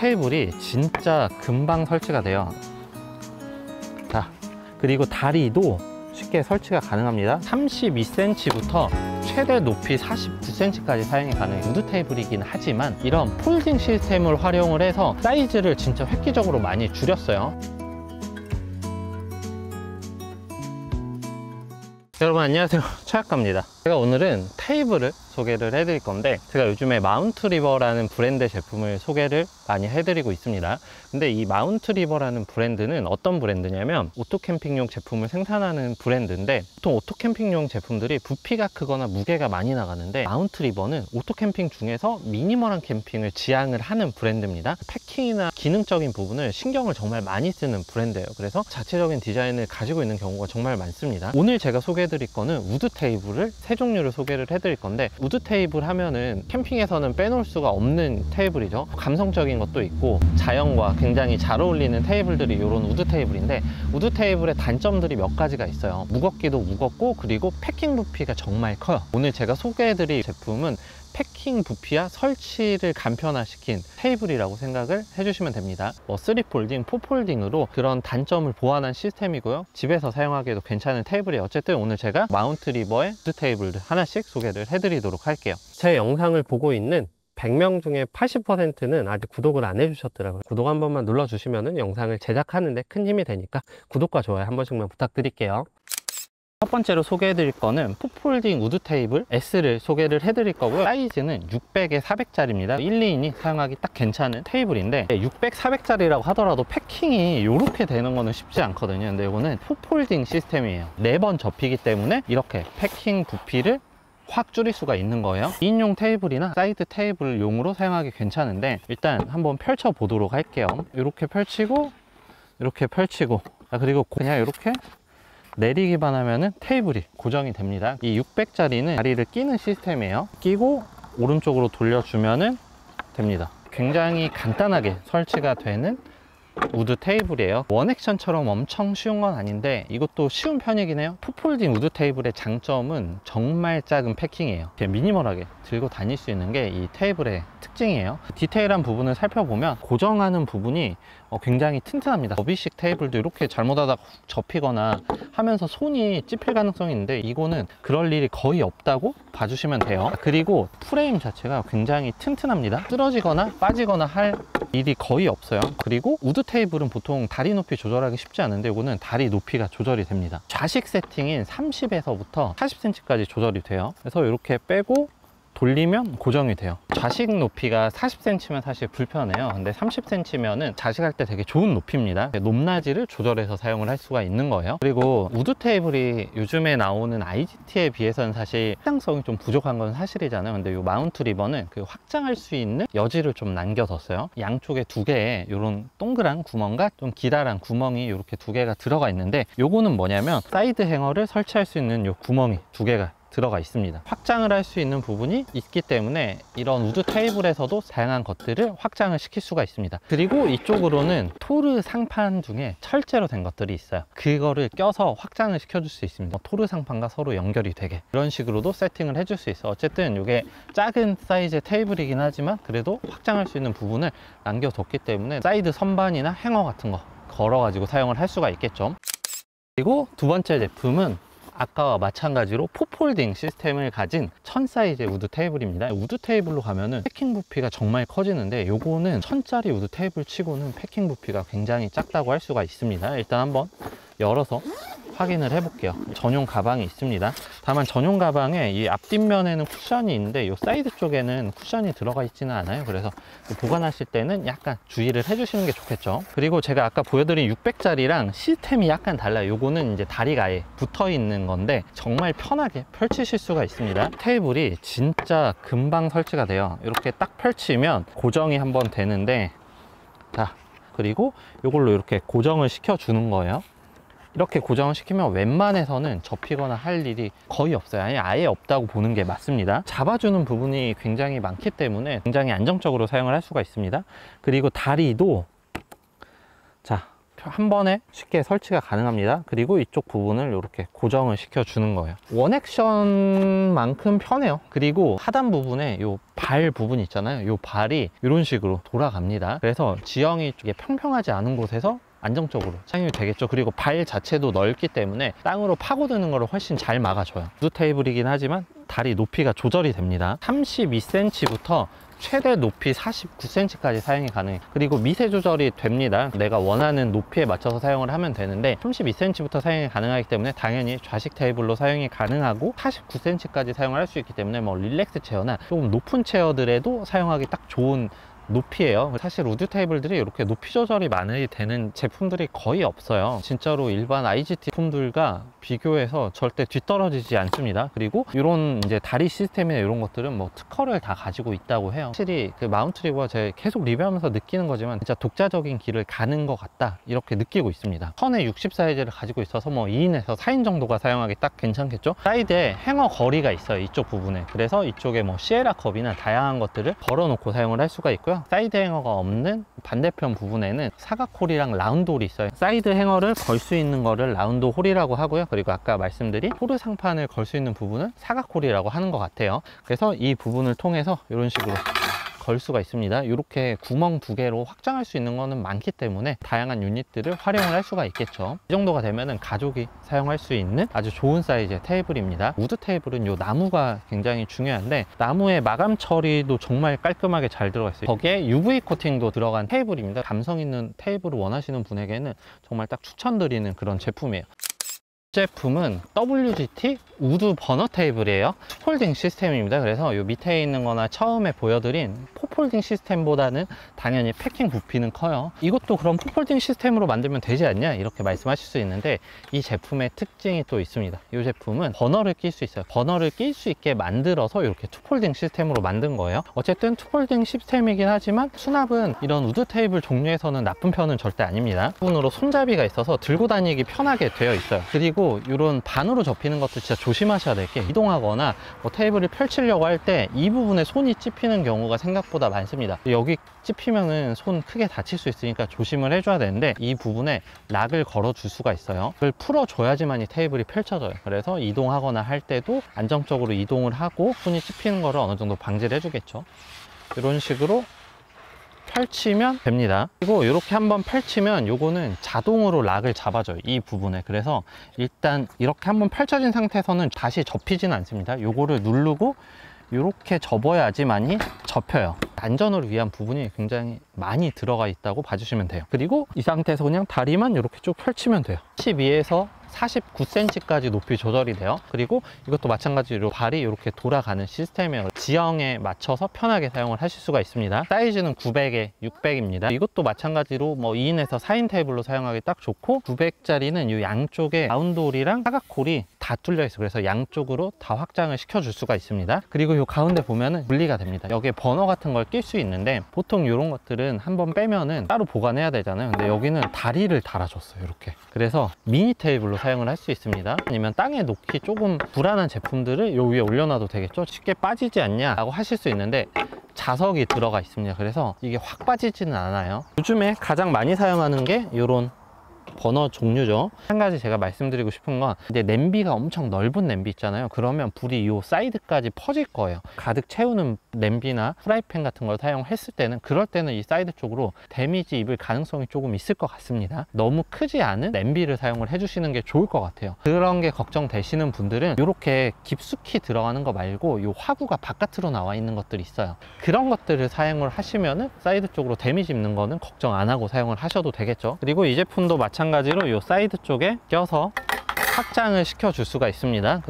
테이블이 진짜 금방 설치가 돼요. 자, 그리고 다리도 쉽게 설치가 가능합니다. 32cm부터 최대 높이 49cm까지 사용이 가능해요. 우드 테이블이긴 하지만 이런 폴딩 시스템을 활용을 해서 사이즈를 진짜 획기적으로 많이 줄였어요. 여러분 안녕하세요, 최학과입니다. 제가 오늘은 테이블을 소개를 해드릴 건데, 제가 요즘에 마운트리버라는 브랜드 제품을 소개를 많이 해드리고 있습니다. 근데 이 마운트리버라는 브랜드는 어떤 브랜드냐면 오토캠핑용 제품을 생산하는 브랜드인데, 보통 오토캠핑용 제품들이 부피가 크거나 무게가 많이 나가는데, 마운트리버는 오토캠핑 중에서 미니멀한 캠핑을 지향을 하는 브랜드입니다. 패킹이나 기능적인 부분을 신경을 정말 많이 쓰는 브랜드예요. 그래서 자체적인 디자인을 가지고 있는 경우가 정말 많습니다. 오늘 제가 소개해드릴 거는 우드 테이블을 세 종류를 소개를 해드릴 건데, 우드 테이블 하면은 캠핑에서는 빼놓을 수가 없는 테이블이죠. 감성적인 것도 있고 자연과 굉장히 잘 어울리는 테이블들이 이런 우드 테이블인데, 우드 테이블의 단점들이 몇 가지가 있어요. 무겁기도 무겁고, 그리고 패킹 부피가 정말 커요. 오늘 제가 소개해드릴 제품은 패킹 부피와 설치를 간편화시킨 테이블이라고 생각을 해주시면 됩니다. 3폴딩, 4폴딩으로 그런 단점을 보완한 시스템이고요. 집에서 사용하기에도 괜찮은 테이블이에요. 어쨌든 오늘 제가 마운트리버의 우드 테이블들 하나씩 소개를 해드리도록 할게요. 제 영상을 보고 있는 100명 중에 80%는 아직 구독을 안 해주셨더라고요. 구독 한 번만 눌러주시면 영상을 제작하는데 큰 힘이 되니까 구독과 좋아요 한 번씩만 부탁드릴게요. 첫 번째로 소개해드릴 거는 4폴딩 우드 테이블 S를 소개를 해드릴 거고요. 사이즈는 600에 400짜리입니다. 1, 2인이 사용하기 딱 괜찮은 테이블인데, 600, 400짜리라고 하더라도 패킹이 이렇게 되는 거는 쉽지 않거든요. 근데 이거는 4폴딩 시스템이에요. 4번 접히기 때문에 이렇게 패킹 부피를 확 줄일 수가 있는 거예요. 2인용 테이블이나 사이드 테이블용으로 사용하기 괜찮은데, 일단 한번 펼쳐 보도록 할게요. 이렇게 펼치고 이렇게 펼치고, 그리고 그냥 이렇게 내리기만 하면은 테이블이 고정이 됩니다. 이 600짜리는 다리를 끼는 시스템이에요. 끼고 오른쪽으로 돌려주면은 됩니다. 굉장히 간단하게 설치가 되는 우드 테이블이에요. 원액션처럼 엄청 쉬운 건 아닌데 이것도 쉬운 편이긴 해요. 4폴딩 우드 테이블의 장점은 정말 작은 패킹이에요. 이렇게 미니멀하게 들고 다닐 수 있는 게 이 테이블의 특징이에요. 디테일한 부분을 살펴보면 고정하는 부분이 굉장히 튼튼합니다. 접이식 테이블도 이렇게 잘못하다가 접히거나 하면서 손이 찝힐 가능성이 있는데, 이거는 그럴 일이 거의 없다고 봐주시면 돼요. 그리고 프레임 자체가 굉장히 튼튼합니다. 쓰러지거나 빠지거나 할 일이 거의 없어요. 그리고 우드 테이블은 보통 다리 높이 조절하기 쉽지 않은데, 이거는 다리 높이가 조절이 됩니다. 좌식 세팅인 30에서부터 40cm까지 조절이 돼요. 그래서 이렇게 빼고 돌리면 고정이 돼요. 좌식 높이가 40cm면 사실 불편해요. 근데 30cm면은 좌식할 때 되게 좋은 높이입니다. 높낮이를 조절해서 사용을 할 수가 있는 거예요. 그리고 우드 테이블이 요즘에 나오는 IGT에 비해서는 사실 확장성이 좀 부족한 건 사실이잖아요. 근데 이 마운트리버는 그 확장할 수 있는 여지를 좀 남겨뒀어요. 양쪽에 두 개의 이런 동그란 구멍과 좀 기다란 구멍이 이렇게 두 개가 들어가 있는데, 요거는 뭐냐면 사이드 행어를 설치할 수 있는 요 구멍이 두 개가 들어가 있습니다. 확장을 할 수 있는 부분이 있기 때문에 이런 우드 테이블에서도 다양한 것들을 확장을 시킬 수가 있습니다. 그리고 이쪽으로는 토르 상판 중에 철제로 된 것들이 있어요. 그거를 껴서 확장을 시켜줄 수 있습니다. 토르 상판과 서로 연결이 되게 이런 식으로도 세팅을 해줄 수 있어요. 어쨌든 이게 작은 사이즈의 테이블이긴 하지만 그래도 확장할 수 있는 부분을 남겨뒀기 때문에 사이드 선반이나 행어 같은 거 걸어가지고 사용을 할 수가 있겠죠. 그리고 두 번째 제품은 아까와 마찬가지로 4폴딩 시스템을 가진 1000사이즈의 우드 테이블입니다. 우드 테이블로 가면은 패킹 부피가 정말 커지는데, 요거는 1000짜리 우드 테이블 치고는 패킹 부피가 굉장히 작다고 할 수가 있습니다. 일단 한번 열어서 확인을 해 볼게요. 전용 가방이 있습니다. 다만 전용 가방에 이 앞뒷면에는 쿠션이 있는데 이 사이드 쪽에는 쿠션이 들어가 있지는 않아요. 그래서 보관하실 때는 약간 주의를 해 주시는 게 좋겠죠. 그리고 제가 아까 보여드린 600짜리랑 시스템이 약간 달라요. 요거는 이제 다리가 아예 붙어 있는 건데 정말 편하게 펼치실 수가 있습니다. 테이블이 진짜 금방 설치가 돼요. 이렇게 딱 펼치면 고정이 한번 되는데, 자, 그리고 이걸로 이렇게 고정을 시켜 주는 거예요. 이렇게 고정을 시키면 웬만해서는 접히거나 할 일이 거의 없어요. 아예 없다고 보는 게 맞습니다. 잡아주는 부분이 굉장히 많기 때문에 굉장히 안정적으로 사용을 할 수가 있습니다. 그리고 다리도, 자, 한 번에 쉽게 설치가 가능합니다. 그리고 이쪽 부분을 이렇게 고정을 시켜주는 거예요. 원액션만큼 편해요. 그리고 하단 부분에 요 발 부분 있잖아요. 요 발이 이런 식으로 돌아갑니다. 그래서 지형이 이게 평평하지 않은 곳에서 안정적으로 사용이 되겠죠. 그리고 발 자체도 넓기 때문에 땅으로 파고드는 것을 훨씬 잘 막아줘요. 우드 테이블이긴 하지만 다리 높이가 조절이 됩니다. 32cm부터 최대 높이 49cm까지 사용이 가능해요. 그리고 미세 조절이 됩니다. 내가 원하는 높이에 맞춰서 사용을 하면 되는데 32cm부터 사용이 가능하기 때문에 당연히 좌식 테이블로 사용이 가능하고 49cm까지 사용을 할 수 있기 때문에 뭐 릴렉스 체어나 조금 높은 체어들에도 사용하기 딱 좋은 높이에요. 사실 우드 테이블들이 이렇게 높이 조절이 많이 되는 제품들이 거의 없어요. 진짜로 일반 IGT 제품들과 비교해서 절대 뒤떨어지지 않습니다. 그리고 이런 이제 다리 시스템이나 이런 것들은 뭐 특허를 다 가지고 있다고 해요. 확실히 그 마운트 리버가 제가 계속 리뷰하면서 느끼는 거지만 진짜 독자적인 길을 가는 것 같다 이렇게 느끼고 있습니다. 선에 60 사이즈를 가지고 있어서 뭐 2인에서 4인 정도가 사용하기 딱 괜찮겠죠. 사이드에 행어 거리가 있어요, 이쪽 부분에. 그래서 이쪽에 뭐 시에라 컵이나 다양한 것들을 걸어놓고 사용을 할 수가 있고요. 사이드 행어가 없는 반대편 부분에는 사각 홀이랑 라운드 홀이 있어요. 사이드 행어를 걸 수 있는 거를 라운드 홀이라고 하고요. 그리고 아까 말씀드린 토르 상판을 걸 수 있는 부분은 사각 홀이라고 하는 것 같아요. 그래서 이 부분을 통해서 이런 식으로 걸 수가 있습니다. 이렇게 구멍 두 개로 확장할 수 있는 거는 많기 때문에 다양한 유닛들을 활용을 할 수가 있겠죠. 이 정도가 되면은 가족이 사용할 수 있는 아주 좋은 사이즈의 테이블입니다. 우드 테이블은 요 나무가 굉장히 중요한데 나무의 마감 처리도 정말 깔끔하게 잘 들어가 있어요. 거기에 UV 코팅도 들어간 테이블입니다. 감성 있는 테이블을 원하시는 분에게는 정말 딱 추천드리는 그런 제품이에요. 제품은 WGT 우드 버너 테이블이에요. 폴딩 시스템입니다. 그래서 요 밑에 있는 거나 처음에 보여드린 포폴딩 시스템보다는 당연히 패킹 부피는 커요. 이것도 그럼 포폴딩 시스템으로 만들면 되지 않냐 이렇게 말씀하실 수 있는데 이 제품의 특징이 또 있습니다. 이 제품은 버너를 낄 수 있어요. 버너를 낄 수 있게 만들어서 이렇게 투폴딩 시스템으로 만든 거예요. 어쨌든 투폴딩 시스템이긴 하지만 수납은 이런 우드 테이블 종류에서는 나쁜 편은 절대 아닙니다. 부분으로 손잡이가 있어서 들고 다니기 편하게 되어 있어요. 그리고 이런 반으로 접히는 것도 진짜 조심하셔야 될 게 이동하거나 뭐 테이블을 펼치려고 할 때 이 부분에 손이 찝히는 경우가 생각보다 많습니다. 여기 찝히면은 손 크게 다칠 수 있으니까 조심을 해줘야 되는데 이 부분에 락을 걸어 줄 수가 있어요. 그걸 풀어 줘야지만 이 테이블이 펼쳐져요. 그래서 이동하거나 할 때도 안정적으로 이동을 하고 손이 찝히는 거를 어느 정도 방지를 해주겠죠. 이런 식으로 펼치면 됩니다. 그리고 이렇게 한번 펼치면 요거는 자동으로 락을 잡아줘요, 이 부분에. 그래서 일단 이렇게 한번 펼쳐진 상태에서는 다시 접히지는 않습니다. 요거를 누르고 이렇게 접어야지만이 접혀요. 안전을 위한 부분이 굉장히 많이 들어가 있다고 봐주시면 돼요. 그리고 이 상태에서 그냥 다리만 이렇게 쭉 펼치면 돼요. 12에서 49cm까지 높이 조절이 돼요. 그리고 이것도 마찬가지로 발이 이렇게 돌아가는 시스템이에요. 지형에 맞춰서 편하게 사용을 하실 수가 있습니다. 사이즈는 900에 600입니다. 이것도 마찬가지로 뭐 2인에서 4인 테이블로 사용하기 딱 좋고 900짜리는 이 양쪽에 라운드 홀이랑 사각 홀이 다 뚫려 있어요. 그래서 양쪽으로 다 확장을 시켜줄 수가 있습니다. 그리고 이 가운데 보면은 분리가 됩니다. 여기에 버너 같은 걸 낄 수 있는데 보통 이런 것들은 한번 빼면은 따로 보관해야 되잖아요. 근데 여기는 다리를 달아줬어요, 이렇게. 그래서 미니 테이블로 사용을 할 수 있습니다. 아니면 땅에 놓기 조금 불안한 제품들을 요 위에 올려놔도 되겠죠. 쉽게 빠지지 않냐 라고 하실 수 있는데 자석이 들어가 있습니다. 그래서 이게 확 빠지지는 않아요. 요즘에 가장 많이 사용하는 게 이런 버너 종류죠. 한 가지 제가 말씀드리고 싶은 건 이제 냄비가 엄청 넓은 냄비 있잖아요. 그러면 불이 이 사이드까지 퍼질 거예요. 가득 채우는 냄비나 프라이팬 같은 걸 사용했을 때는 그럴 때는 이 사이드 쪽으로 데미지 입을 가능성이 조금 있을 것 같습니다. 너무 크지 않은 냄비를 사용을 해주시는 게 좋을 것 같아요. 그런 게 걱정되시는 분들은 이렇게 깊숙이 들어가는 거 말고 이 화구가 바깥으로 나와 있는 것들이 있어요. 그런 것들을 사용을 하시면은 사이드 쪽으로 데미지 입는 거는 걱정 안 하고 사용을 하셔도 되겠죠. 그리고 이 제품도 마찬가지로 이 사이드 쪽에 껴서 확장을 시켜줄 수가 있습니다.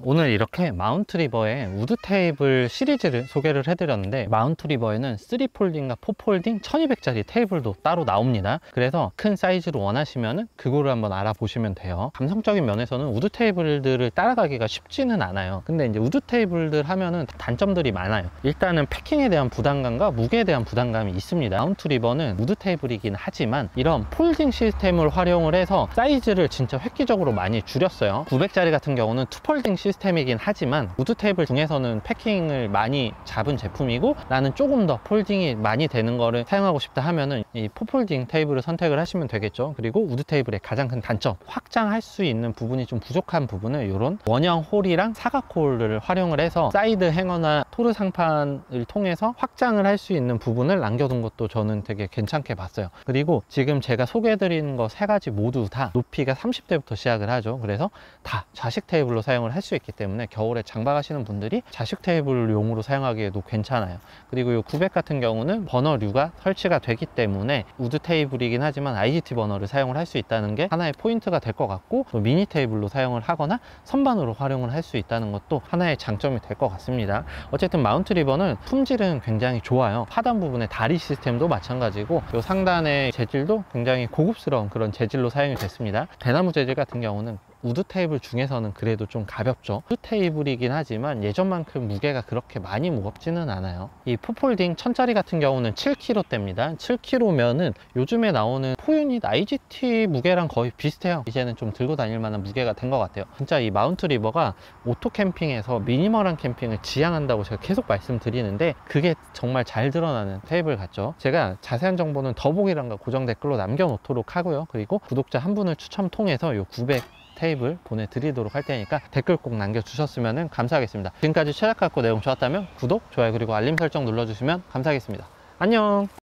오늘 이렇게 마운트 리버의 우드 테이블 시리즈를 소개를 해드렸는데 마운트 리버에는 3폴딩과 4폴딩 1200짜리 테이블도 따로 나옵니다. 그래서 큰 사이즈로 원하시면 그거를 한번 알아보시면 돼요. 감성적인 면에서는 우드 테이블들을 따라가기가 쉽지는 않아요. 근데 이제 우드 테이블들 하면은 단점들이 많아요. 일단은 패킹에 대한 부담감과 무게에 대한 부담감이 있습니다. 마운트 리버는 우드 테이블이긴 하지만 이런 폴딩 시스템을 활용을 해서 사이즈를 진짜 획기적으로 많이 줄였어요. 900짜리 같은 경우는 2폴딩 시스템 시스템이긴 하지만 우드 테이블 중에서는 패킹을 많이 잡은 제품이고 나는 조금 더 폴딩이 많이 되는 거를 사용하고 싶다 하면은 이 포폴딩 테이블을 선택을 하시면 되겠죠. 그리고 우드 테이블의 가장 큰 단점, 확장할 수 있는 부분이 좀 부족한 부분을 이런 원형 홀이랑 사각 홀을 활용을 해서 사이드 행어나 토르 상판을 통해서 확장을 할 수 있는 부분을 남겨둔 것도 저는 되게 괜찮게 봤어요. 그리고 지금 제가 소개해드리는 거 세 가지 모두 다 높이가 30대부터 시작을 하죠. 그래서 다 좌식 테이블로 사용을 할 수 있기 때문에 겨울에 장박하시는 분들이 좌식 테이블용으로 사용하기에도 괜찮아요. 그리고 이 900 같은 경우는 버너류가 설치가 되기 때문에 우드 테이블이긴 하지만 IGT 버너를 사용을 할 수 있다는 게 하나의 포인트가 될 것 같고, 또 미니 테이블로 사용을 하거나 선반으로 활용을 할 수 있다는 것도 하나의 장점이 될 것 같습니다. 어쨌든 마운트 리버는 품질은 굉장히 좋아요. 하단 부분의 다리 시스템도 마찬가지고 이 상단의 재질도 굉장히 고급스러운 그런 재질로 사용이 됐습니다. 대나무 재질 같은 경우는 우드 테이블 중에서는 그래도 좀 가볍죠. 우드 테이블이긴 하지만 예전만큼 무게가 그렇게 많이 무겁지는 않아요. 이 포폴딩 1000짜리 같은 경우는 7kg대입니다. 7kg면은 요즘에 나오는 포유닛 IGT 무게랑 거의 비슷해요. 이제는 좀 들고 다닐 만한 무게가 된 것 같아요. 진짜 이 마운트 리버가 오토 캠핑에서 미니멀한 캠핑을 지향한다고 제가 계속 말씀드리는데 그게 정말 잘 드러나는 테이블 같죠. 제가 자세한 정보는 더보기란과 고정 댓글로 남겨놓도록 하고요. 그리고 구독자 한 분을 추첨 통해서 이 900 테이블 보내드리도록 할 테니까 댓글 꼭 남겨주셨으면 감사하겠습니다. 지금까지 최작학고 내용 좋았다면 구독, 좋아요 그리고 알림 설정 눌러주시면 감사하겠습니다. 안녕.